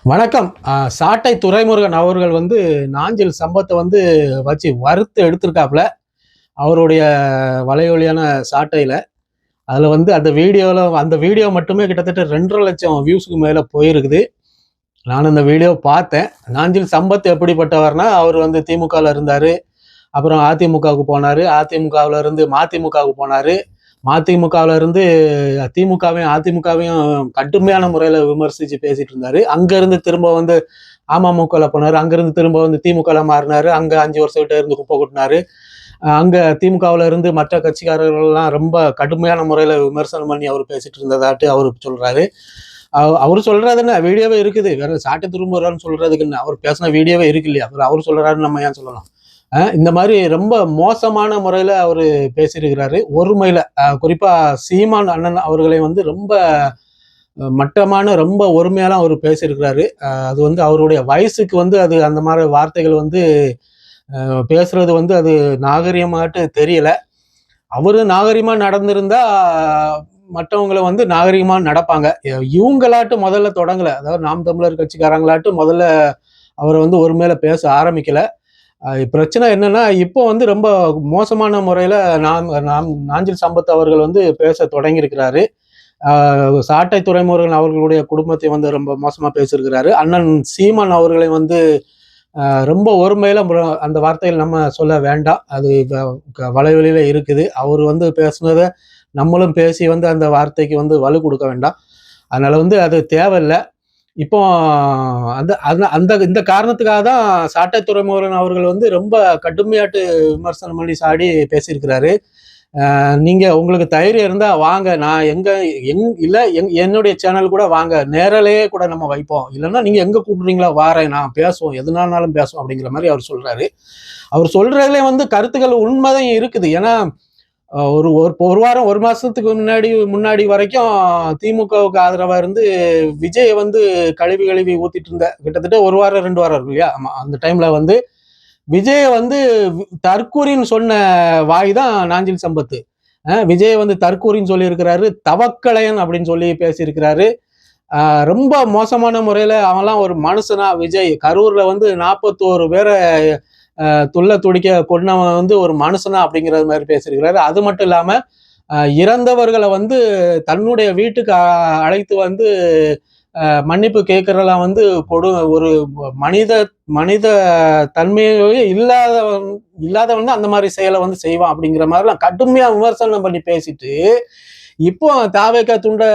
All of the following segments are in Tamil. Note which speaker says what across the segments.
Speaker 1: வணக்கம். சாட்டை துரைமுருகன் அவர்கள் வந்து நாஞ்சில் சம்பத்தை வந்து வச்சு வறுத்து எடுத்திருக்காப்புல. அவருடைய வலையொலியான சாட்டையில. அதில் வந்து அந்த வீடியோ மட்டுமே கிட்டத்தட்ட 2,50,000 வியூஸுக்கு மேலே போயிருக்குது. நான் அந்த வீடியோ பார்த்தேன். நாஞ்சில் சம்பத் எப்படிப்பட்டவர்னா, அவர் வந்து திமுகவில் இருந்தார். அப்புறம் அதிமுகவுக்கு போனார். அதிமுகவில் இருந்து மதிமுகவுக்கு போனார். மதிமுகவில் இருந்து திமுகவையும் அதிமுகவையும் கடுமையான முறையில் விமர்சித்து பேசிட்டு இருந்தார். அங்கேருந்து திரும்ப வந்து அமமுகவில் போனார். அங்கேருந்து திரும்ப வந்து திமுகவில் மாறினார். அங்கே 5 வருஷம் கிட்ட இருந்து குப்பை கொட்டினார். அங்கே திமுகவில் இருந்து மற்ற கட்சிக்காரர்கள்லாம் ரொம்ப கடுமையான முறையில் விமர்சனம் பண்ணி அவர் பேசிட்டு இருந்ததாட்டு அவர் சொல்கிறாரு. அவர் சொல்கிறதுன்னு வீடியோவே இருக்குது. வேற சாட்டை திரும்புறான்னு சொல்கிறதுக்குன்னு அவர் பேசின வீடியோவே இருக்கு இல்லையா? அவர் சொல்கிறாருன்னு நம்ம ஏன் சொல்லலாம்? இந்த மாதிரி ரொம்ப மோசமான முறையில் அவர் பேசியிருக்கிறாரு. ஒருமையில் குறிப்பாக சீமான் அண்ணன் அவர்களை வந்து ரொம்ப மட்டமான ரொம்ப ஒருமையாலாம் அவர் பேசியிருக்கிறாரு. அது வந்து அவருடைய வயசுக்கு வந்து அது அந்த மாதிரி வார்த்தைகள் வந்து பேசுறது வந்து அது நாகரிகமாட்டு தெரியல. அவரு நாகரிகமா நடந்திருந்தா மற்றவங்களை வந்து நாகரிகமா நடப்பாங்க. இவங்களாட்டு முதல்ல தொடங்கல. அதாவது நாம் தமிழர் கட்சிக்காரங்களாட்டு முதல்ல அவரை வந்து ஒருமையில பேச ஆரம்பிக்கல. பிரச்சனை என்னன்னா, இப்போ வந்து ரொம்ப மோசமான முறையில் நாஞ்சில் சம்பத் அவர்கள் வந்து பேச தொடங்கியிருக்கிறாரு. சாட்டை துரைமுருகன் அவர்களுடைய குடும்பத்தை வந்து ரொம்ப மோசமாக பேசியிருக்கிறாரு. அண்ணன் சீமான் அவர்களை வந்து ரொம்ப ஒருமையில் அந்த வார்த்தைகள் நம்ம சொல்ல வேண்டாம். அது வலைவெளியில் இருக்குது. அவர் வந்து பேசுனதை நம்மளும் பேசி வந்து அந்த வார்த்தைக்கு வந்து வலு கொடுக்க வேண்டாம். அதனால வந்து அது தேவையில்லை. இப்போ அந்த அந்த இந்த காரணத்துக்காக தான் சாட்டை துரைமுருகன் அவர்கள் வந்து ரொம்ப கடுமையாட்டு விமர்சனம் பண்ணி சாடி பேசியிருக்கிறாரு. நீங்க உங்களுக்கு தைரியம் இருந்தா வாங்க, நான் என்னுடைய சேனல் கூட வாங்க, நேரலையே கூட நம்ம வைப்போம், இல்லைன்னா நீங்க எங்க கூப்பிடுறீங்களா வாரேன், நான் பேசுவோம், எதுனாலும் பேசுவோம் அப்படிங்கிற மாதிரி அவர் சொல்றாரு. அவர் சொல்றதுல வந்து கருத்துக்கள் உண்மைதான் இருக்குது. ஏன்னா ஒரு வாரம் 1 மாசத்துக்கு முன்னாடி வரைக்கும் திமுகவுக்கு ஆதரவா இருந்து விஜய் வந்து கழுவி ஊத்திட்டு இருந்த கிட்டத்தட்ட 1 வாரம் 2 வாரம் இருக்கு இல்லையா? ஆமா, அந்த டைம்ல வந்து விஜய வந்து தற்கூரின்னு சொன்ன வாய் தான் நாஞ்சில் சம்பத்து. விஜய் வந்து தற்கூரின்னு சொல்லி இருக்கிறாரு, தவக்கலையன் அப்படின்னு சொல்லி பேசியிருக்கிறாரு. ரொம்ப மோசமான முறையில அவன்லாம் ஒரு மனுஷனா? விஜய் கரூர்ல வந்து 41 பேரை துள்ள துடிக்க கொண்டவன் வந்து ஒரு மனுஷனா அப்படிங்கிறது மாதிரி பேசியிருக்கிறாரு. அது மட்டும் இல்லாம இறந்தவர்களை வந்து தன்னுடைய வீட்டுக்கு அழைத்து வந்து மன்னிப்பு கேட்கறதெல்லாம் வந்து ஒரு மனித மனித தன்மையே இல்லாதவன் அந்த மாதிரி செயலை வந்து செய்வான் அப்படிங்கிற மாதிரிலாம் கடுமையா விமர்சனம் பண்ணி பேசிட்டு, இப்போ தாவேக்கா துண்டை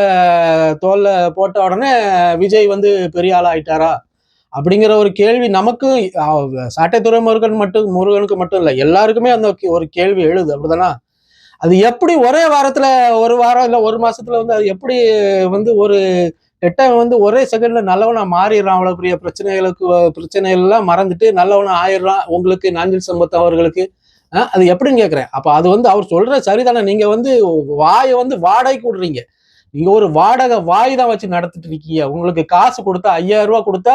Speaker 1: தோல்ல போட்ட உடனே விஜய் வந்து பெரிய ஆளா ஆயிட்டாரா அப்படிங்கிற ஒரு கேள்வி நமக்கு சாட்டை முருகனுக்கு மட்டும் இல்லை, எல்லாருக்குமே அந்த ஒரு கேள்வி எழுது. அப்படிதானா? அது எப்படி ஒரே வாரத்துல, 1 வாரம் இல்ல 1 மாசத்துல வந்து அது எப்படி வந்து ஒரு கெட்டவன் வந்து ஒரே செகண்ட்ல நல்லவனா மாறிடுறான்? அவ்வளவு பெரிய பிரச்சனைகள் எல்லாம் மறந்துட்டு நல்லவனா ஆயிடுறான். உங்களுக்கு நாஞ்சில் சம்பத் அவர்களுக்கு அது எப்படின்னு கேட்கிறேன். அப்ப அது வந்து அவர் சொல்ற சரிதானே? நீங்க வந்து வாயை வந்து வாடகைக்கு விடுறீங்க. நீங்க ஒரு வாடகை வாய் தான் வச்சு நடத்திட்டு இருக்கீங்க. உங்களுக்கு காசு கொடுத்தா 5,000 ரூபாய் கொடுத்தா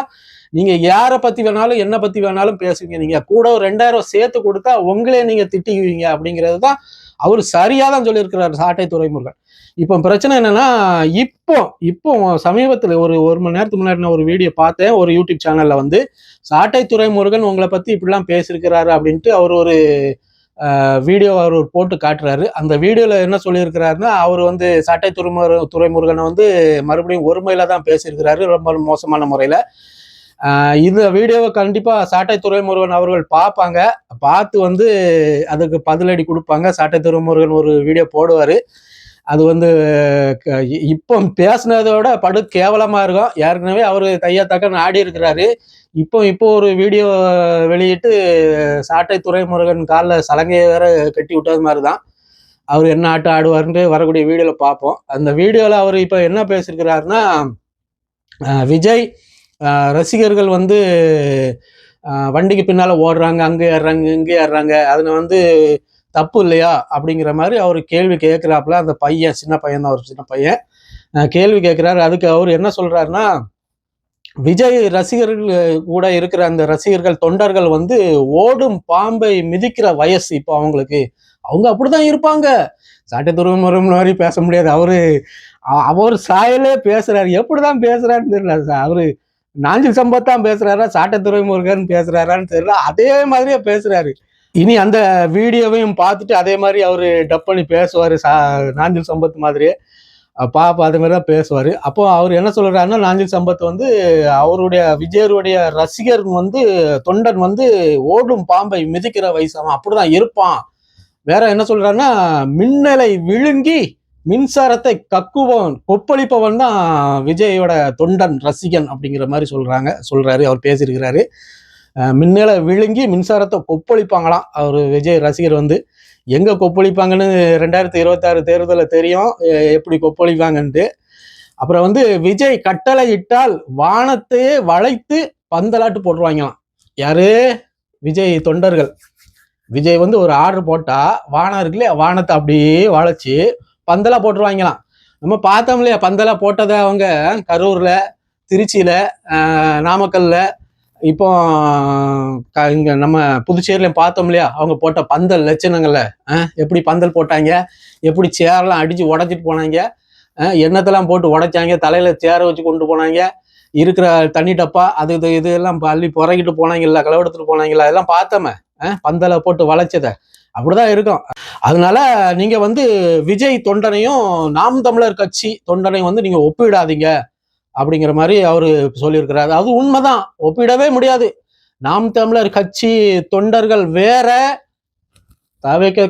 Speaker 1: நீங்க யாரை பத்தி வேணாலும் என்ன பத்தி வேணாலும் பேசுவீங்க. நீங்க கூட ஒரு 2,000 சேர்த்து கொடுத்தா உங்களே நீங்க திட்டிக்குவீங்க அப்படிங்கிறது தான் அவர் சரியா தான் சொல்லியிருக்கிறார் சாட்டை துரைமுருகன். இப்போ பிரச்சனை என்னன்னா, இப்போ சமீபத்தில் ஒரு மணி நேரத்துக்கு முன்னாடி நான் ஒரு வீடியோ பார்த்தேன். ஒரு யூடியூப் சேனல்ல வந்து சாட்டை துரைமுருகன் உங்களை பத்தி இப்படிலாம் பேசியிருக்கிறாரு அப்படின்ட்டு அவர் ஒரு வீடியோ அவர் போட்டு காட்டுறாரு. அந்த வீடியோல என்ன சொல்லியிருக்கிறாருன்னா, அவர் வந்து சாட்டை துரைமுருகனை வந்து மறுபடியும் ஒருமையில தான் பேசியிருக்கிறாரு, ரொம்ப மோசமான முறையில. இந்த வீடியோவை கண்டிப்பா சாட்டை துரைமுருகன் அவர்கள் பார்ப்பாங்க. பார்த்து வந்து அதுக்கு பதிலடி கொடுப்பாங்க. சாட்டை துரைமுருகன் ஒரு வீடியோ போடுவாரு. அது வந்து இப்போ பேசினதோட படு கேவலமா இருக்கும். ஏற்கனவே அவரு தையா தக்கன்னு ஆடி இருக்கிறாரு. இப்போ ஒரு வீடியோ வெளியிட்டு சாட்டை துரைமுருகன் காலில் சலங்கையை வேற கட்டி விட்டது மாதிரி தான். அவர் என்ன ஆட்டம் ஆடுவாருன்னு வரக்கூடிய வீடியோல பார்ப்போம். அந்த வீடியோல அவர் இப்போ என்ன பேசியிருக்கிறாருன்னா, விஜய் ரசிகர்கள் வந்து வண்டிக்கு பின்னால ஓடுறாங்க, அங்கே ஏறுறாங்க இங்கே ஏறுறாங்க, அதில் வந்து தப்பு இல்லையா அப்படிங்கிற மாதிரி அவர் கேள்வி கேட்குறாப்புல. அந்த பையன், சின்ன பையன் தான், ஒரு சின்ன பையன் கேள்வி கேட்குறாரு. அதுக்கு அவர் என்ன சொல்றாருன்னா, விஜய் ரசிகர்கள் கூட இருக்கிற அந்த ரசிகர்கள் தொண்டர்கள் வந்து ஓடும் பாம்பை மிதிக்கிற வயசு இப்போ அவங்களுக்கு, அவங்க அப்படிதான் இருப்பாங்க. சாட்டை துருவமுறை மாதிரி பேச முடியாது. அவர் சாயலே பேசுறாரு. எப்படிதான் பேசுறாருன்னு தெரியல. அவரு நாஞ்சில் சம்பத் தான் பேசுறாரா, சாட்டை துரைமுருகன் பேசுறாரான்னு தெரியல, அதே மாதிரியே பேசுறாரு. இனி அந்த வீடியோவையும் பார்த்துட்டு அதே மாதிரி அவரு டப் பண்ணி பேசுவாரு, நாஞ்சில் சம்பத் மாதிரியே பாப்பா அது மாதிரி தான் பேசுவாரு. அப்போ அவர் என்ன சொல்றாருன்னா, நாஞ்சில் சம்பத் வந்து அவருடைய விஜயருடைய ரசிகர் வந்து தொண்டன் வந்து ஓடும் பாம்பை மிதிக்கிற வயசாம அப்படிதான் இருப்பான். வேற என்ன சொல்றாருன்னா, மின்னலை விழுங்கி மின்சாரத்தை கக்குவன் கொப்பளிப்பவன் தான் விஜயோட தொண்டன் ரசிகன் அப்படிங்கிற மாதிரி சொல்றாரு. அவர் பேசியிருக்கிறாரு. மின்னலை விழுங்கி மின்சாரத்தை கொப்பளிப்பாங்களாம் அவர் விஜய் ரசிகர் வந்து. எங்க கொப்பளிப்பாங்கன்னு 2026 தேர்தலில் தெரியும் எப்படி கொப்பளிப்பாங்கன்ட்டு. அப்புறம் வந்து விஜய் கட்டளை இட்டால் வானத்தையே வளைத்து பந்தலாட்டு போட்டுருவாங்களாம். யாரு? விஜய் தொண்டர்கள். விஜய் வந்து ஒரு ஆர்டர் போட்டா வானம் இருக்கு இல்லையா, வானத்தை அப்படியே வளைச்சு பந்தலா போட்டுருவாங்களாம். நம்ம பார்த்தோம் இல்லையா பந்தலா போட்டதை அவங்க கரூர்ல, திருச்சியில, நாமக்கல்ல, இப்போ இங்க நம்ம புதுச்சேரியிலையும் பார்த்தோம் இல்லையா அவங்க போட்ட பந்தல் லட்சணங்கள்ல. எப்படி பந்தல் போட்டாங்க, எப்படி சேர்லாம் அடிச்சு உடைச்சிட்டு போனாங்க, எண்ணத்தெல்லாம் போட்டு உடைச்சாங்க, தலையில சேரை வச்சு கொண்டு போனாங்க, இருக்கிற தண்ணி டப்பா அது இது எல்லாம் அள்ளி புறகிட்டு போனாங்கல்ல, களவெடுத்துட்டு போனாங்களா, அதெல்லாம் பார்த்தோமே பந்தலை போட்டு வளைச்சதை. அப்படிதான் இருக்கும். அதனால நீங்க வந்து விஜய் தொண்டனையும் நாம் தமிழர் கட்சி தொண்டனையும் வந்து நீங்க ஒப்பிடாதீங்க அப்படிங்கிற மாதிரி அவரு சொல்லியிருக்கிறாரு. அது உண்மைதான், ஒப்பிடவே முடியாது. நாம் தமிழர் கட்சி தொண்டர்கள் வேற, தவிக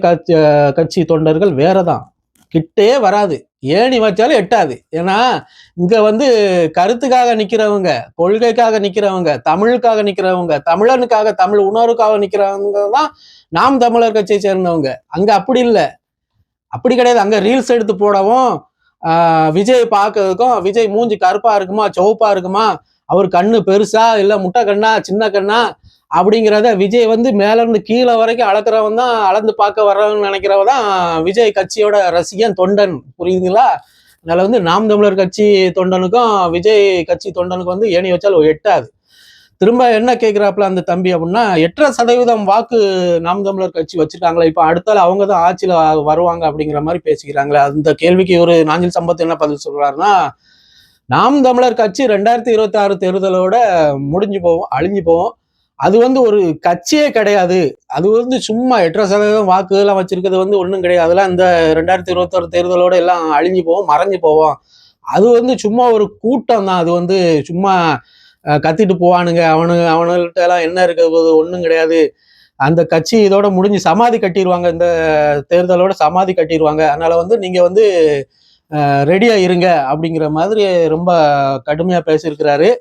Speaker 1: கட்சி தொண்டர்கள் வேறதான். கிட்டே வராது, ஏணி வச்சாலும் எட்டாது. ஏன்னா இங்க வந்து கருத்துக்காக நிக்கிறவங்க, கொள்கைக்காக நிக்கிறவங்க, தமிழுக்காக நிக்கிறவங்க, தமிழனுக்காக, தமிழ் உணர்வுக்காக நிக்கிறவங்க தான் நாம் தமிழர் கட்சியை சேர்ந்தவங்க. அங்க அப்படி இல்லை, அப்படி கிடையாது. அங்க ரீல்ஸ் எடுத்து போடவும், விஜய் பார்க்கறதுக்கும், விஜய் மூஞ்சி கருப்பா இருக்குமா சிவப்பா இருக்குமா, அவர் கண்ணு பெருசா இல்ல முட்டை கண்ணா சின்ன கண்ணா அப்படிங்கிறத விஜய் வந்து மேல இருந்து கீழே வரைக்கும் அளக்குறவன் தான், அளந்து பார்க்க வர்றவன் நினைக்கிறவ தான் விஜய் கட்சியோட ரசிகன் தொண்டன். புரியுதுங்களா? அதனால வந்து நாம் தமிழர் கட்சி தொண்டனுக்கும் விஜய் கட்சி தொண்டனுக்கும் வந்து ஏணி வச்சாலும் எட்டாது. திரும்ப என்ன கேட்கிறாப்புல அந்த தம்பி அப்படின்னா, 8% வாக்கு நாம் தமிழர் கட்சி வச்சிருக்காங்களா, இப்ப அடுத்தால அவங்க தான் ஆட்சியில வருவாங்க அப்படிங்கிற மாதிரி பேசிக்கிறாங்களே. அந்த கேள்விக்கு ஒரு நாஞ்சில் சம்பத் என்ன பதில் சொல்றாருன்னா, நாம் தமிழர் கட்சி 2026 தேர்தலோட முடிஞ்சு போவோம், அழிஞ்சு போவோம். அது வந்து ஒரு கட்சியே கிடையாது. அது வந்து சும்மா 8% வாக்குகள்லாம் வச்சிருக்கிறது வந்து ஒன்றும் கிடையாது. அதெல்லாம் இந்த 2026 தேர்தலோட எல்லாம் அழிஞ்சு போவோம், மறைஞ்சு போவோம். அது வந்து சும்மா ஒரு கூட்டம் தான். அது வந்து சும்மா கத்திட்டு போவானுங்க, அவனுங்கள்ட்ட எல்லாம் என்ன இருக்கிறது ஒன்றும் கிடையாது. அந்த கட்சி இதோட முடிஞ்சு சமாதி கட்டிடுவாங்க, இந்த தேர்தலோட சமாதி கட்டிடுவாங்க. அதனால வந்து நீங்க வந்து ரெடியா இருங்க அப்படிங்கிற மாதிரி ரொம்ப கடுமையா பேசியிருக்கிறாரு.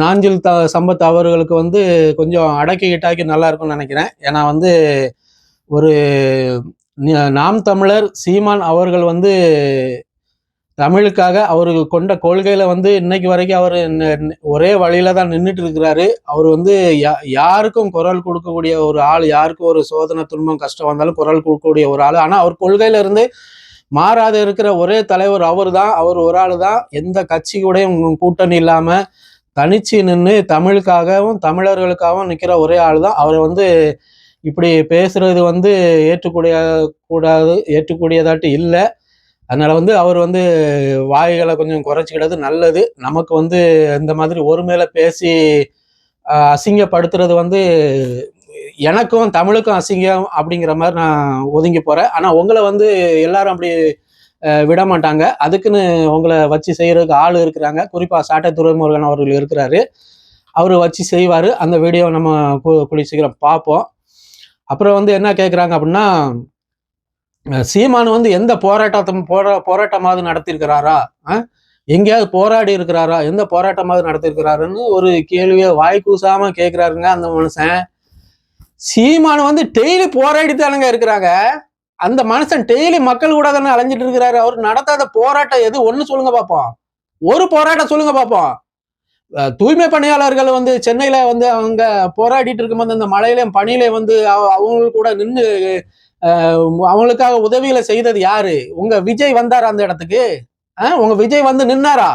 Speaker 1: நாஞ்சில் சம்பத் அவர்களுக்கு வந்து கொஞ்சம் அடக்கி நல்லா இருக்கும்னு நினைக்கிறேன். ஏன்னா வந்து ஒரு நாம் தமிழர் சீமான் அவர்கள் வந்து தமிழுக்காக அவரு கொண்ட கொள்கையில வந்து இன்னைக்கு வரைக்கும் அவர் ஒரே வழியில தான் நின்றுட்டு இருக்கிறாரு. அவர் வந்து யாருக்கும் குரல் கொடுக்கக்கூடிய ஒரு ஆள், யாருக்கும் ஒரு சோதனை துன்பம் கஷ்டம் வந்தாலும் குரல் கொடுக்கக்கூடிய ஒரு ஆள். ஆனா அவர் கொள்கையில இருந்து மாறாத இருக்கிற ஒரே தலைவர் அவர் தான். அவர் ஒரு ஆள் தான். எந்த கட்சி கூடயும் கூட்டணி இல்லாம தனிச்சு நின்று தமிழுக்காகவும் தமிழர்களுக்காகவும் நிற்கிற ஒரே ஆள் தான். அவரை வந்து இப்படி பேசுறது வந்து ஏற்றுக்கூடியதாட்டு இல்லை. அதனால வந்து அவர் வந்து வாய்களை கொஞ்சம் குறைச்சிக்கிறது நல்லது. நமக்கு வந்து இந்த மாதிரி ஒருமையில பேசி அசிங்கப்படுத்துறது வந்து எனக்கும் தமிழுக்கும் அசிங்கம் அப்படிங்கிற மாதிரி நான் ஒதுங்கி போறேன். ஆனா உங்களை வந்து எல்லாரும் அப்படி விட மாட்டாங்க. அதுக்குன்னு உங்களை வச்சு செய்யறதுக்கு ஆள் இருக்கிறாங்க. குறிப்பா சாட்டை துரைமுருகன் அவர்கள் இருக்கிறாரு, அவரு வச்சு செய்வாரு. அந்த வீடியோ நம்ம கூடிய சீக்கிரம் பார்ப்போம். அப்புறம் வந்து என்ன கேட்குறாங்க அப்படின்னா, சீமானு வந்து எந்த போராட்டமாவது நடத்தியிருக்கிறாரா, எங்கேயாவது போராடி இருக்கிறாரா, எந்த போராட்டமாவது நடத்திருக்கிறாருன்னு ஒரு கேள்வியை வாய் கூசாம கேட்கிறாருங்க அந்த மனுஷன். சீமானு வந்து டெய்லி போராடி தானுங்க இருக்கிறாங்க. அந்த மனுஷன் டெய்லி மக்கள் கூட தானே அலைஞ்சிட்டு இருக்கிறாரு. அவர் நடத்தாத போராட்டம் எது ஒண்ணு சொல்லுங்க பார்ப்போம். ஒரு போராட்டம் சொல்லுங்க பார்ப்போம். தூய்மை பணியாளர்கள் வந்து சென்னையில வந்து அவங்க போராடிட்டு இருக்கும்போது அந்த மழையிலையும் பணியிலையும் வந்து அவங்க கூட நின்று அவங்களுக்காக உதவிகளை செய்தது யாரு? உங்க விஜய் வந்தாரா அந்த இடத்துக்கு? உங்க விஜய் வந்து நின்னாரா?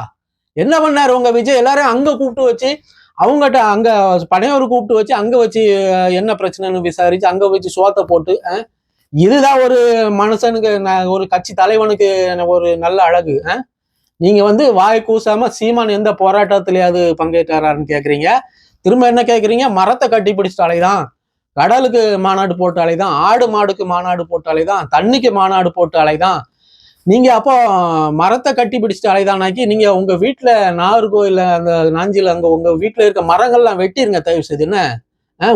Speaker 1: என்ன பண்ணாரு உங்க விஜய்? எல்லாரும் அங்க கூப்பிட்டு வச்சு அவங்ககிட்ட அங்க பனையோர் கூப்பிட்டு வச்சு அங்க வச்சு என்ன பிரச்சனைன்னு விசாரிச்சு அங்க வச்சு சோத்தை போட்டு, இதுதான் ஒரு மனுஷனுக்கு, ஒரு கட்சி தலைவனுக்கு ஒரு நல்ல அழகு. நீங்க வந்து வாய் கூசாம சீமான் எந்த போராட்டத்திலேயாவது பங்கேற்றாரான்னு கேக்குறீங்க. திரும்ப என்ன கேக்குறீங்க? மரத்தை கட்டி பிடிச்சிட்டாலே தான், கடலுக்கு மாநாடு போட்டாலே தான், ஆடு மாடுக்கு மாநாடு போட்டாலே தான், தண்ணிக்கு மாநாடு போட்டாலே தான். நீங்க அப்போ மரத்தை கட்டி பிடிச்சிட்டு அலைதானாக்கி நீங்க உங்க வீட்டுல நாகர்கோயில்ல அந்த நாஞ்சில் அங்க உங்க வீட்டுல இருக்க மரங்கள்லாம் வெட்டிருங்க தயவு செய்து. என்ன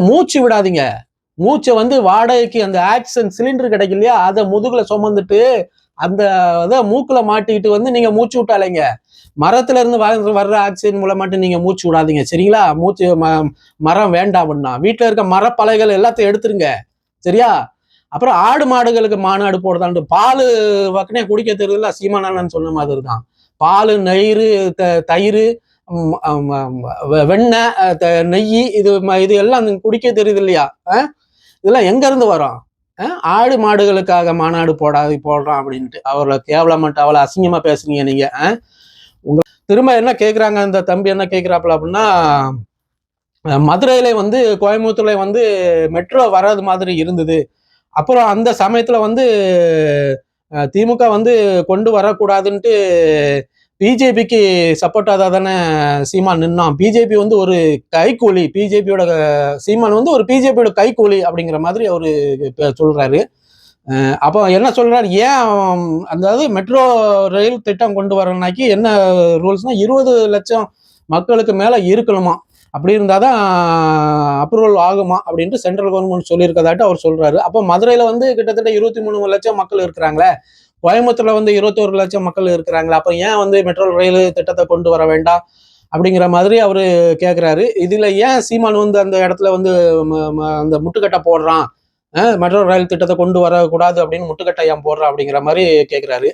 Speaker 1: மூச்சு விடாதீங்க. மூச்சை வந்து வாடகைக்கு அந்த ஆக்சிஜன் சிலிண்டர் கிடைக்கு இல்லையா, அதை முதுகுல சுமந்துட்டு அந்த இதை மூக்குல மாட்டிக்கிட்டு வந்து நீங்க மூச்சு விட்டாலேங்க. மரத்துல இருந்து வர்ற ஆக்சிஜன் மூலமாட்டு நீங்க மூச்சு விடாதீங்க, சரிங்களா? மரம் வேண்டாம் அப்படின்னா வீட்டுல இருக்க மரப்பலைகள் எல்லாத்தையும் எடுத்துருங்க, சரியா? அப்புறம் ஆடு மாடுகளுக்கு மாநாடு போடுதான்ட்டு பால் வக்கனே குடிக்க தெரியுதுல்ல, சீமானன்னு சொன்ன மாதிரி தான். பால், நெய், தயிர், வெண்ணெய், நெய், இது எல்லாம் குடிக்க தெரியுது இல்லையா? இதெல்லாம் எங்க இருந்து வரும்? ஆடு மாடுகளுக்காக மாநாடு போடுறான் அப்படின்ட்டு அவரை கேவலமாட்டு அவளை அசிங்கமா பேசுறீங்க நீங்க. உங்க திரும்ப என்ன கேக்குறாங்க இந்த தம்பி, என்ன கேக்குறாப்புல அப்படின்னா, மதுரையில வந்து கோயம்புத்தூர்ல வந்து மெட்ரோ வராது மாதிரி இருந்தது. அப்புறம் அந்த சமயத்துல வந்து திமுக வந்து கொண்டு வரக்கூடாதுன்ட்டு பிஜேபிக்கு சப்போர்ட்டாக தானே சீமான் நின்னான். பிஜேபி வந்து ஒரு கைக்கூலி, பிஜேபியோட சீமான் வந்து ஒரு பிஜேபியோட கைக்கூலி அப்படிங்கிற மாதிரி அவரு சொல்றாரு. அப்போ என்ன சொல்றாரு, ஏன் அதாவது மெட்ரோ ரயில் திட்டம் கொண்டு வரனாக்கி என்ன ரூல்ஸ்னா 20 லட்சம் மக்களுக்கு மேல இருக்கணுமா, அப்படி இருந்தாதான் அப்ரூவல் ஆகுமா அப்படின்ட்டு சென்ட்ரல் கவர்மெண்ட் சொல்லியிருக்கதாட்டு அவர் சொல்றாரு. அப்போ மதுரையில வந்து கிட்டத்தட்ட 23 லட்சம் மக்கள் இருக்கிறாங்களே, கோயம்புத்தூர்ல வந்து 21 லட்சம் மக்கள் இருக்கிறாங்களா, அப்போ ஏன் வந்து மெட்ரோ ரயில் திட்டத்தை கொண்டு வர வேண்டாம் அப்படிங்கிற மாதிரி அவரு கேட்கிறாரு. இதுல ஏன் சீமான் வந்து அந்த இடத்துல வந்து அந்த முட்டுக்கட்டை போடுறான், மெட்ரோ ரயில் திட்டத்தை கொண்டு வரக்கூடாது அப்படின்னு முட்டுக்கட்டை ஏன் போடுறான் அப்படிங்கிற மாதிரி கேட்கிறாரு.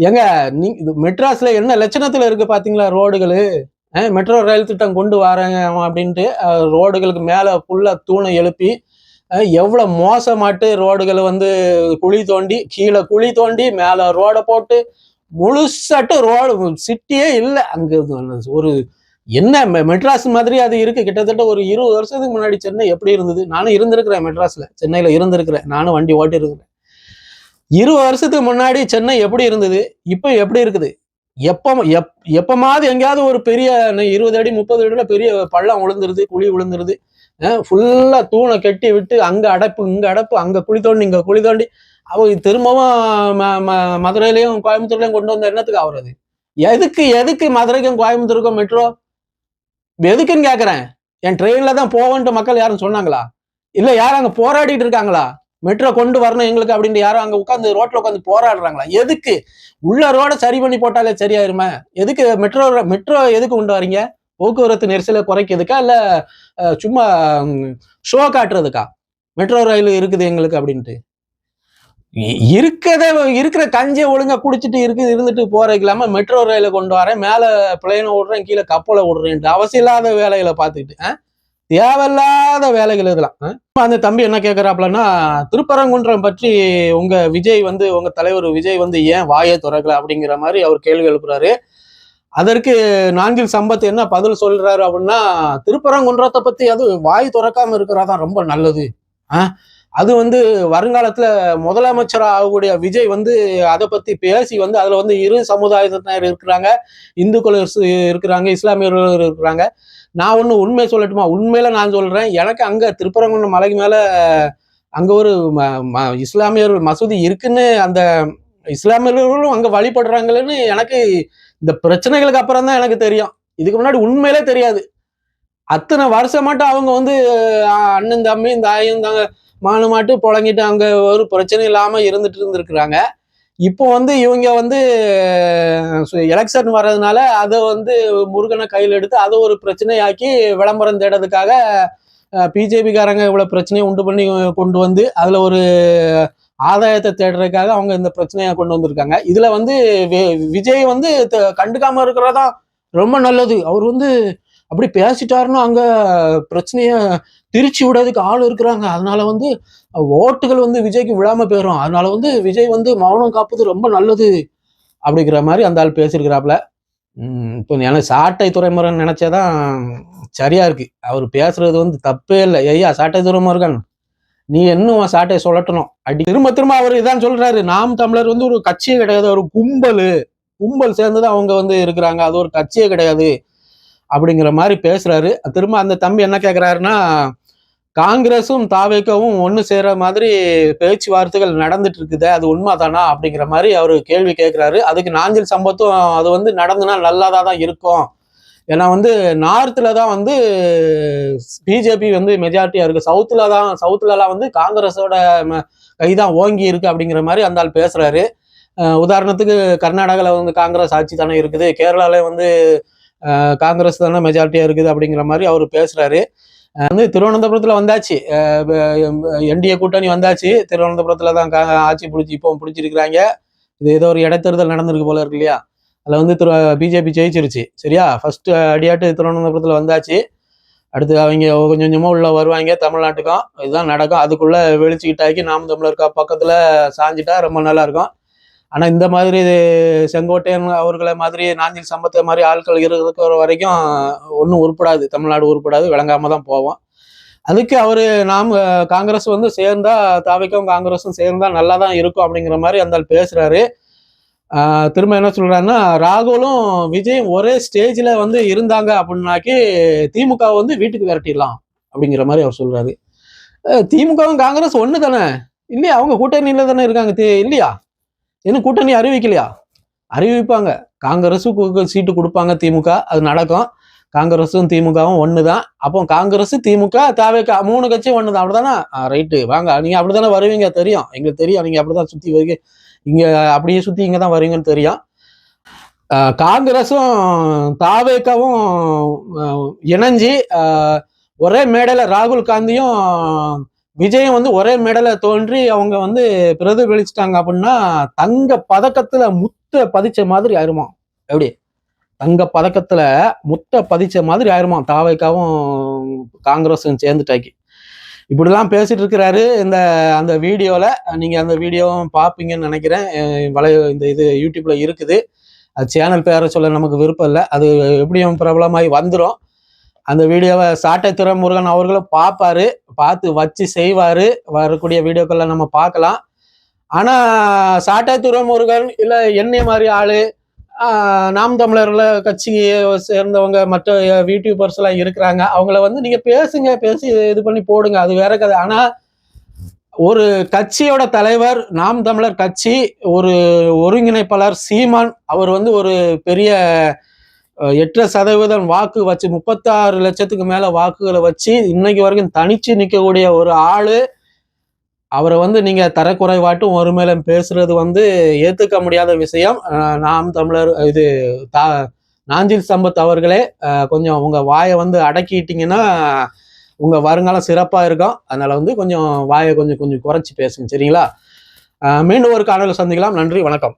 Speaker 1: ஏங்க மெட்ராஸ்ல என்ன லட்சணத்துல இருக்கு பாத்தீங்களா ரோடுகளு? மெட்ரோ ரயில் திட்டம் கொண்டு வராங்க அப்படின்ட்டு ரோடுகளுக்கு மேல ஃபுல்லா தூணை எழுப்பி எவ்வளவு மோசமாட்டு ரோடுகளை வந்து குழி தோண்டி, கீழே குழி தோண்டி மேல ரோடை போட்டு முழுசாட்டு ரோடு சிட்டியே இல்லை அங்க. ஒரு என்ன மெட்ராஸ் மாதிரி அது இருக்கு. கிட்டத்தட்ட ஒரு 20 வருஷத்துக்கு முன்னாடி சென்னை எப்படி இருந்தது? நானும் இருந்திருக்கிறேன் மெட்ராஸ்ல, சென்னையில இருந்திருக்கிறேன், நானும் வண்டி ஓட்டி இருக்கிறேன். 20 வருஷத்துக்கு முன்னாடி சென்னை எப்படி இருந்தது, இப்ப எப்படி இருக்குது? எப்பமாவது எங்கேயாவது ஒரு பெரிய 20 அடி 30 அடியில பெரிய பள்ளம் விழுந்துருது, குழி விழுந்துருது, ஃபுல்லா தூணை கட்டி விட்டு அங்க அடைப்பு இங்க அடைப்பு, அங்க குழி தோண்டி இங்க குழி தோண்டி அவங்க திரும்பவும் மதுரையிலையும் கோயம்புத்தூர்லயும் கொண்டு வந்த என்னத்துக்கு ஆகுறது? எதுக்கு மதுரைக்கும் கோயம்புத்தூருக்கும் மெட்ரோ எதுக்குன்னு கேக்குறேன். என் ட்ரெயின்ல தான் போவன்ட்டு மக்கள் யாரும் சொன்னாங்களா? இல்ல யாரும் அங்க போராடிட்டு இருக்காங்களா? மெட்ரோ கொண்டு வரணும் எங்களுக்கு அப்படின்ட்டு யாரும் அங்க உட்காந்து ரோட்ல உட்காந்து போராடுறாங்களா? எதுக்கு? உள்ள ரோட சரி பண்ணி போட்டாலே சரியாயிருமா? எதுக்கு மெட்ரோ எதுக்கு கொண்டு வரீங்க? போக்குவரத்து நெரிசலை குறைக்கிறதுக்கா, இல்ல சும்மா ஷோ காட்டுறதுக்கா மெட்ரோ ரயில் இருக்குது எங்களுக்கு அப்படின்ட்டு? இருக்கிற கஞ்சியை ஒழுங்கா குடிச்சிட்டு இருந்துட்டு போறதுக்கு இல்லாம மெட்ரோ ரயில கொண்டு வரேன், மேல பிளேனை விடுறேன், கீழே கப்பலை விடுறேன்ட்டு அவசியம் இல்லாத வேலைகளை பார்த்துக்கிட்டு தேவையில்லாத வேலைகள் இதெல்லாம். அந்த தம்பி என்ன கேட்கிறாப்லன்னா, திருப்பரங்குன்றம் பற்றி உங்க விஜய் வந்து உங்க தலைவர் விஜய் வந்து ஏன் வாயை திறக்கல அப்படிங்கிற மாதிரி அவர் கேள்வி எழுப்புறாரு. அதற்கு நாஞ்சில் சம்பத் என்ன பதில் சொல்றாரு அப்படின்னா, திருப்பரங்குன்றத்தை பத்தி அது வாய் திறக்காம இருக்கிறாதான் ரொம்ப நல்லது. அது வந்து வருங்காலத்துல முதலமைச்சர் ஆகக்கூடிய விஜய் வந்து அதை பத்தி பேசி வந்து அதுல வந்து இரு சமுதாயத்தினர் இருக்கிறாங்க, இந்துக்கள் இருக்கிறாங்க, இஸ்லாமியர்கள் இருக்கிறாங்க. நான் ஒண்ணு உண்மை சொல்லட்டுமா? உண்மையில நான் சொல்றேன், எனக்கு அங்க திருப்பரங்குன்றம் மலைக்கு மேல அங்க ஒரு இஸ்லாமியர்கள் மசூதி இருக்குன்னு, அந்த இஸ்லாமியர்களும் அங்க வழிபடுறாங்கன்னு எனக்கு இந்த பிரச்சனைகளுக்கு அப்புறம் தான் எனக்கு தெரியும். இதுக்கு முன்னாடி உண்மையிலே தெரியாது. அத்தனை வருஷமாட்டும் அவங்க வந்து அண்ணன் தம்பி தாயும் தாங்க மானமாட்டு புழங்கிட்டு அங்க ஒரு பிரச்சனை இல்லாம இருந்துட்டு இருந்திருக்கிறாங்க. இப்போ வந்து இவங்க வந்து எலெக்ஷன் வர்றதுனால அதை வந்து முருகனை கையில் எடுத்து அதை ஒரு பிரச்சனையாக்கி விளம்பரம் தேடுறதுக்காக பிஜேபிக்காரங்க இவ்வளவு பிரச்சனையை உண்டு பண்ணி கொண்டு வந்து அதுல ஒரு ஆதாயத்தை தேடுறதுக்காக அவங்க இந்த பிரச்சனையை கொண்டு வந்திருக்காங்க. இதுல வந்து விஜய் வந்து கண்டுக்காம இருக்கிறதா ரொம்ப நல்லது. அவர் வந்து அப்படி பேசிட்டாருன்னா அங்க பிரச்சனைய திருச்சி விடுறதுக்கு ஆள் இருக்கிறாங்க, அதனால வந்து ஓட்டுகள் வந்து விஜய்க்கு விழாம போயிடும், அதனால வந்து விஜய் வந்து மௌனம் காப்பது ரொம்ப நல்லது அப்படிங்கிற மாதிரி அந்த ஆள் பேசியிருக்கிறாப்புல. இப்போ எனக்கு சாட்டை துறைமுருகன் நினைச்சதான் சரியா இருக்கு. அவர் பேசுறது வந்து தப்பே இல்லை. ஐயா சாட்டை துறைமுருகன், நீ இன்னும் சாட்டை சொல்லட்டணும். திரும்ப திரும்ப அவர் இதான் சொல்றாரு, நாம் தமிழர் வந்து ஒரு கட்சியே கிடையாது, ஒரு கும்பல், கும்பல் சேர்ந்துதான் அவங்க வந்து இருக்கிறாங்க, அது ஒரு கட்சியே கிடையாது அப்படிங்கிற மாதிரி பேசுறாரு. திரும்ப அந்த தம்பி என்ன கேட்கிறாருன்னா, காங்கிரஸும் தாவேக்கவும் ஒன்று சேர மாதிரி பேச்சுவார்த்தைகள் நடந்துட்டு இருக்குது, அது உண்மைதானா அப்படிங்கிற மாதிரி அவரு கேள்வி கேட்கிறாரு. அதுக்கு நாஞ்சில் சம்பத்தும் அது வந்து நடந்துனா நல்லாதான் தான் இருக்கும், ஏன்னா வந்து நார்த்ல தான் வந்து பிஜேபி வந்து மெஜாரிட்டியா இருக்கு, சவுத்துலலாம் வந்து காங்கிரஸோட கைதான் ஓங்கி இருக்கு அப்படிங்கிற மாதிரி அந்த ஆள் பேசுறாரு. உதாரணத்துக்கு கர்நாடகாவில் வந்து காங்கிரஸ் ஆட்சி தானே இருக்குது, கேரளால வந்து காங்கிரஸ் தானே மெஜாரிட்டியா இருக்குது அப்படிங்கிற மாதிரி அவர் பேசுறாரு. வந்து திருவனந்தபுரத்துல வந்தாச்சு, என்டிஏ கூட்டணி வந்தாச்சு, திருவனந்தபுரத்துல தான் ஆட்சி இப்போ பிடிச்சிருக்கிறாங்க. இது ஏதோ ஒரு இடைத்தேர்தல் நடந்திருக்கு போல இருக்கு இல்லையா, அதுல வந்து பிஜேபி ஜெயிச்சிருச்சு. சரியா, ஃபர்ஸ்ட் அடியாட்டு திருவனந்தபுரத்துல வந்தாச்சு. அடுத்து அவங்க கொஞ்சம் கொஞ்சமா உள்ள வருவாங்க தமிழ்நாட்டுக்கும், இதுதான் நடக்கும். அதுக்குள்ள வெளிச்சுக்கிட்டாக்கி நாம் தமிழர் பக்கத்துல சாஞ்சிட்டா ரொம்ப நல்லா இருக்கும். ஆனா இந்த மாதிரி செங்கோட்டையன் அவர்களை மாதிரி நாஞ்சில் சம்பத்தை மாதிரி ஆட்கள் இருக்கிற வரைக்கும் ஒன்றும் உருப்படாது, தமிழ்நாடு உருப்படாது, விளங்காம தான் போவோம். அதுக்கு அவரு காங்கிரஸ் வந்து சேர்ந்தா, தாவிக்கும் காங்கிரஸும் சேர்ந்தா நல்லா தான் இருக்கும் அப்படிங்கிற மாதிரி அந்த பேசுறாரு. திரும்ப என்ன சொல்றாருன்னா, ராகுலும் விஜயும் ஒரே ஸ்டேஜ்ல வந்து இருந்தாங்க அப்படின்னாக்கி திமுக வந்து வீட்டுக்கு விரட்டிடலாம் அப்படிங்கிற மாதிரி அவர் சொல்றாரு. திமுகவும் காங்கிரஸ் ஒண்ணு தானே இல்லையா, அவங்க கூட்டணியில தானே இருக்காங்க இல்லையா, இன்னும் கூட்டணி அறிவிக்கலையா, அறிவிப்பாங்க. காங்கிரஸும் சீட்டு கொடுப்பாங்க, திமுக, அது நடக்கும். காங்கிரஸும் திமுகவும் ஒண்ணுதான். அப்போ காங்கிரஸ், திமுக, தாவேகா 3 கட்சியும் ஒண்ணுதான், அப்படிதானே? ரைட்டு, வாங்க, நீங்க அப்படித்தானே வருவீங்க, தெரியும், எங்களுக்கு தெரியும், நீங்க அப்படிதான் சுத்தி வருவீங்க, இங்க அப்படியே சுத்தி இங்க தான் வருவீங்கன்னு தெரியும். காங்கிரஸும் தாவேகாவும் இணைஞ்சி ஒரே மேடையில ராகுல் காந்தியும் விஜயம் வந்து ஒரே மேடையில தோன்றி அவங்க வந்து பிரதிபலிச்சிட்டாங்க அப்படின்னா தங்க பதக்கத்துல முத்த பதிச்ச மாதிரி ஆயிருமா. எப்படி தங்க பதக்கத்துல முத்த பதிச்ச மாதிரி ஆயிருமா தாவேக்காவும் காங்கிரஸும் சேர்ந்துட்டாக்கி. இப்படிலாம் பேசிட்டு இருக்கிறாரு அந்த வீடியோல. நீங்க அந்த வீடியோவும் பார்ப்பீங்கன்னு நினைக்கிறேன். இந்த இது யூடியூப்ல இருக்குது. அது சேனல் பேரை சொல்ல நமக்கு விருப்பம் இல்லை, அது எப்படியும் பிரபலமாகி வந்துடும். அந்த வீடியோவை சாட்டை துரைமுருகன் அவர்களும் பார்ப்பாரு, பார்த்து வச்சு செய்வாரு. வரக்கூடிய வீடியோக்களை நம்ம பார்க்கலாம். ஆனா சாட்டை துரைமுருகன் இல்ல என்னை மாதிரி ஆளு, நாம் தமிழர்ல கட்சியை சேர்ந்தவங்க மற்ற யூடியூபர்ஸ் எல்லாம் இருக்கிறாங்க, அவங்கள வந்து நீங்க பேசுங்க, பேசி இது பண்ணி போடுங்க, அது வேற கதை. ஆனா ஒரு கட்சியோட தலைவர், நாம் தமிழர் கட்சி ஒரு ஒருங்கிணைப்பாளர் சீமான், அவர் வந்து ஒரு பெரிய 8% வாக்கு வச்சு 36 லட்சத்துக்கு மேல வாக்குகளை வச்சு இன்னைக்கு வரைக்கும் தனிச்சு நிற்கக்கூடிய ஒரு ஆளு, அவரை வந்து நீங்க தரக்குறைவாட்டும் ஒரு மேல பேசுறது வந்து ஏத்துக்க முடியாத விஷயம். நாம் தமிழர் இது நாஞ்சில் சம்பத் அவர்களே, கொஞ்சம் உங்க வாயை வந்து அடக்கிட்டீங்கன்னா உங்க வருங்காலம் சிறப்பா இருக்கும். அதனால வந்து கொஞ்சம் வாயை கொஞ்சம் குறைச்சி பேசுங்க, சரிங்களா? மீண்டும் ஒரு காணொலியில் சந்திக்கலாம். நன்றி, வணக்கம்.